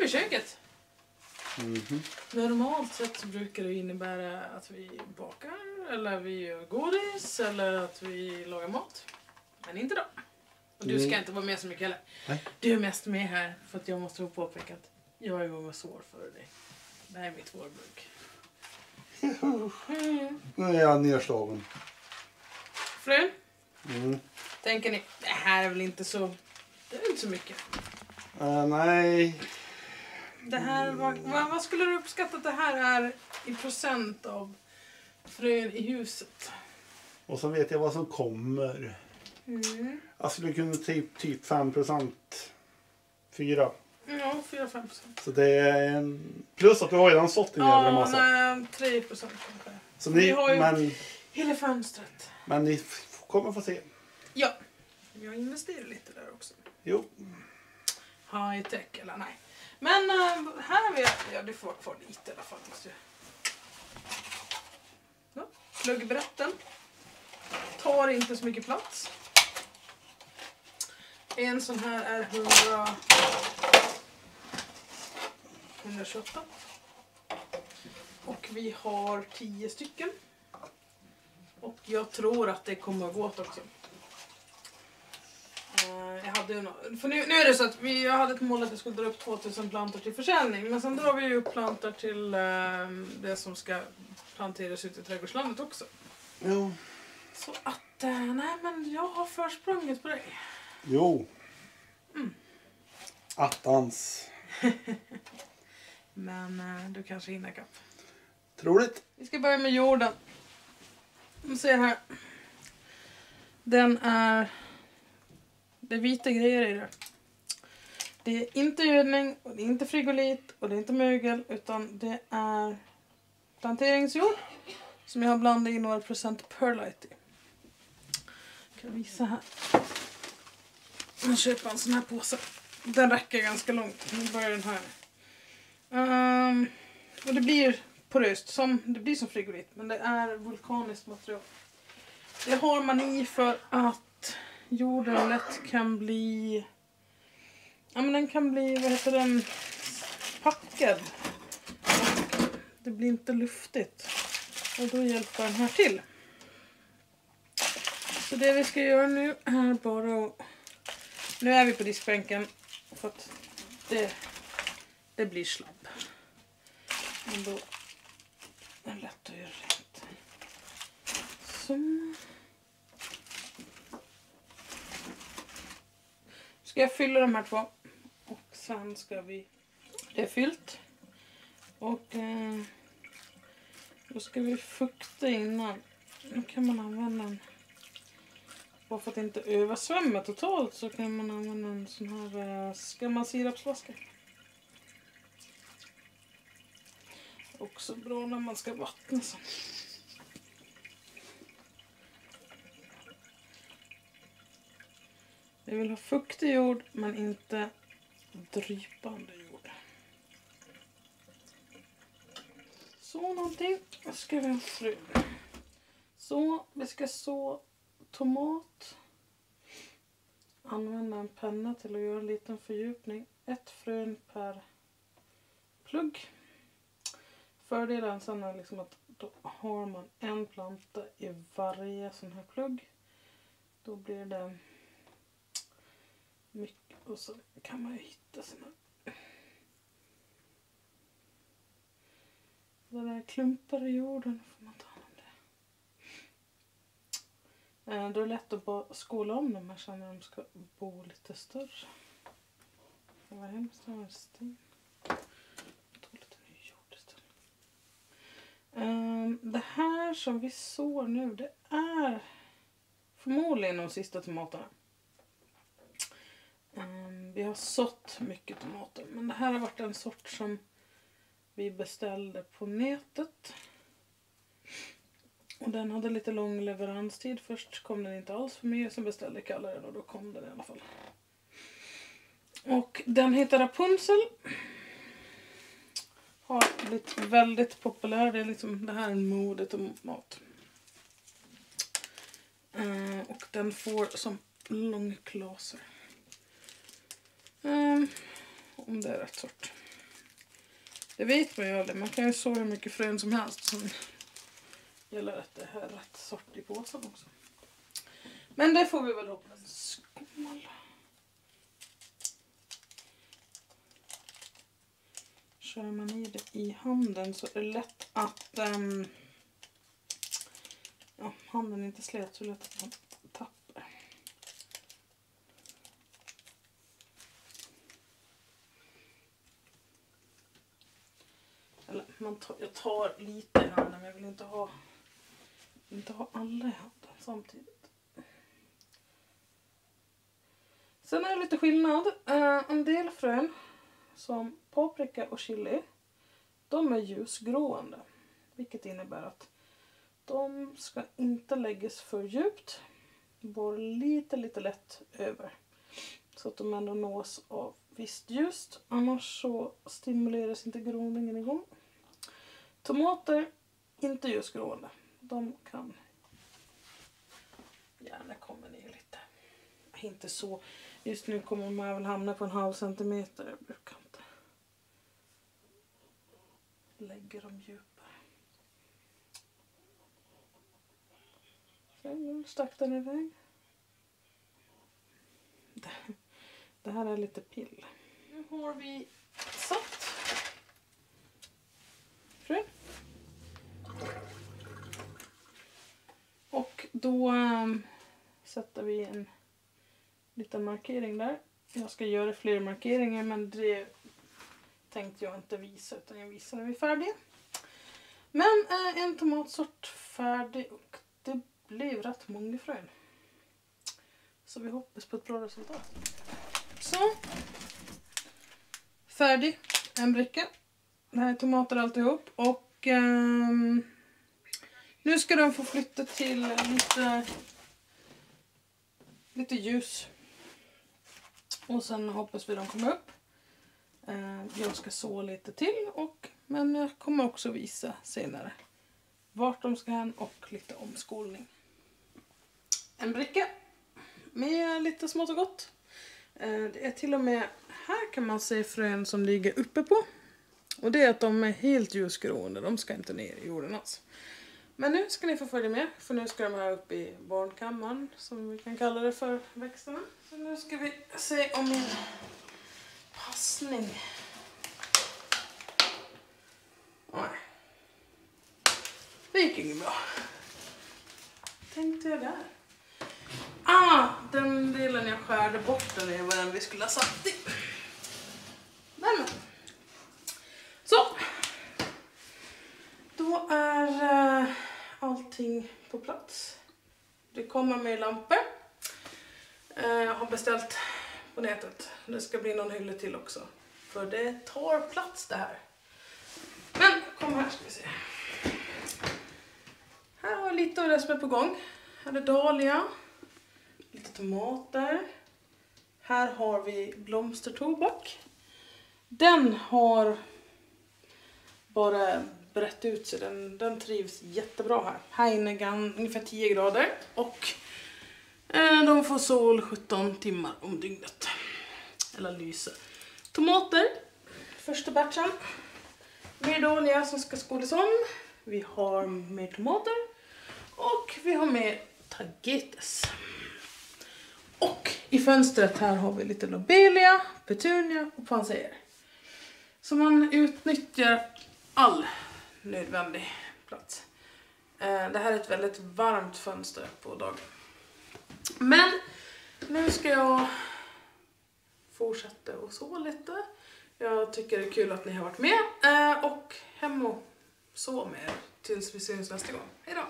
i köket. Mhm. Normalt sett så brukar det innebära att vi bakar, eller vi gör godis, eller att vi lagar mat. Men inte då. Och du ska inte vara med så mycket heller. Nej. Du är mest med här för att jag måste få påpeka att jag är en gång var svår för dig. Det här är mitt vårbruk. Nu är jag nedslagen. Frun? Mm. Tänker ni, det här är väl inte så... Det är inte så mycket. Nej. Det här, vad skulle du uppskatta att det här är i procent av frön i huset? Och så vet jag vad som kommer. Jag skulle kunna typ 5%. 4. Ja, 4-5%. Så det är en... Plus att vi har redan sått en jävla massa. Ja, 3% kanske. Så ni, vi har ju men, hela fönstret. men ni kommer få se. Ja, jag investerar lite där också. Jo. High tech, eller nej. Men här har vi... Ja, du får kvar lite i alla fall. Ja, pluggbrätten. Tar inte så mycket plats. En sån här är 128. Och vi har 10 stycken. Och jag tror att det kommer att gå åt också. Jag hade ju för nu är det så att jag hade ett mål att jag skulle dra upp 2000 plantor till försäljning. Men sen drar vi ju upp plantor till det som ska planteras ute i trädgårdslandet också. Jo. Så att, nej men jag har försprånget på dig. Jo. Attans. Men du kanske hinner kapp. Troligt. Vi ska börja med jorden. Vi ser här. Den är... Det är vita grejer i det. Det är inte gödning och det är inte frigolit och det är inte mögel utan det är planteringsjord som jag har blandat in några procent perlite i. Jag kan visa här. Jag köper en sån här påse. Den räcker ganska långt. Nu börjar den här. Och det blir poröst. Det blir som frigolit. Men det är vulkaniskt material. Det har man i för att jorden lätt kan bli... Ja men den kan bli, vad heter den? Packad. Och det blir inte luftigt. Och då hjälper den här till. Så det vi ska göra nu är bara att... Nu är vi på diskbänken för att det blir slapp. Men då är det lätt att göra rätt. Så. Ska jag fylla de här två. Och sen ska vi... Det är fyllt. Och då ska vi fukta innan. Nu kan man använda en... Bara för att inte översvämma totalt så kan man använda en sån här gammal sirapsflaska. Också bra när man ska vattna sen. Jag vill ha fuktig jord men inte drypande jord. Så någonting. Då ska vi ha frö. Så vi ska så tomat. Använda en penna till att göra en liten fördjupning. 1 frön per plugg. Fördelen sen är liksom att då har man en planta i varje sån här plugg. Då blir det mycket och så kan man ju hitta såna. Den där klumpar i jorden får man ta hand om det. Då är det lätt att bara skåla om dem här sen när de ska bo lite större. Det var hemskt att ha en sten. Det här som vi sår nu, det är förmodligen de sista tomaterna. Vi har sått mycket tomater, men det här har varit en sort som vi beställde på nätet. Och den hade lite lång leveranstid. Först kom den inte alls för mig, sen beställde Kalle den och då kom den i alla fall. Och den heter Rapunzel. Har blivit väldigt populär. Det är liksom, det här är en modetomat. Och den får som långklaser. Om det är rätt sort. Det vet man ju aldrig. Man kan ju så hur mycket frön som helst. Som gäller att det här är rätt sort i påsen också. Men det får vi väl hoppas. Skål. Kör man i det i handen så är det lätt att handen inte slet så lätt att man tappar. Eller jag tar lite i handen men jag vill inte ha alla i handen samtidigt. Sen är det lite skillnad. En del frön som paprika och chili, de är ljusgrående. Vilket innebär att de ska inte läggas för djupt. Bara lite lätt över. Så att de ändå nås av visst ljus. Annars så stimuleras inte gråningen igång. Tomater, inte ljusgrående. De kan gärna komma ner lite. Inte så. Just nu kommer man väl hamna på 1/2 centimeter. Jag brukar inte lägga dem djupare. Nu stack den iväg. Det här är lite pill. Nu har vi satt frön. Och då sätter vi en liten markering där. Jag ska göra fler markeringar men det tänkte jag inte visa utan jag visar när vi är färdiga. Men en tomatsort färdig och det blev rätt många frön. Så vi hoppas på ett bra resultat. Så. Färdig. En bricka. Det här är tomater alltihop. Och nu ska de få flytta till lite ljus. Och sen hoppas vi de kommer upp. Jag ska så lite till. Men jag kommer också visa senare vart de ska hän och lite omskolning. En bricka med lite smått och gott. Det är till och med, här kan man se frön som ligger uppe på. Och det är att de är helt ljusgrående, de ska inte ner i jorden alls. Men nu ska ni få följa med, för nu ska de här upp i barnkammaren, som vi kan kalla det för växterna. Så nu ska vi se om min passning. Nej. Det gick inget bra. Tänkte jag där. Den delen jag skärde bort den är vad den vi skulle ha satt i. Men. Så. Då är allting på plats. Det kommer med lampor. Jag har beställt på nätet. Det ska bli någon hylla till också. För det tar plats det här. Men kom här ska vi se. Här har jag lite av det som är på gång. Här är dahlia. Lite tomater. Här har vi blomstertobak. Den har bara brett ut sig. Den trivs jättebra här. Heineken ungefär 10 grader. Och de får sol 17 timmar om dygnet. Eller lyser. Tomater. Första batchen. Mer dahlia som ska skådas om. Vi har mer tomater. Och vi har mer tagetes. Och i fönstret här har vi lite lobelia, petunia och panser. Så man utnyttjar all nödvändig plats. Det här är ett väldigt varmt fönster på dagen. Men nu ska jag fortsätta och så lite. Jag tycker det är kul att ni har varit med. Och hem och så med er tills vi syns nästa gång. Hej då!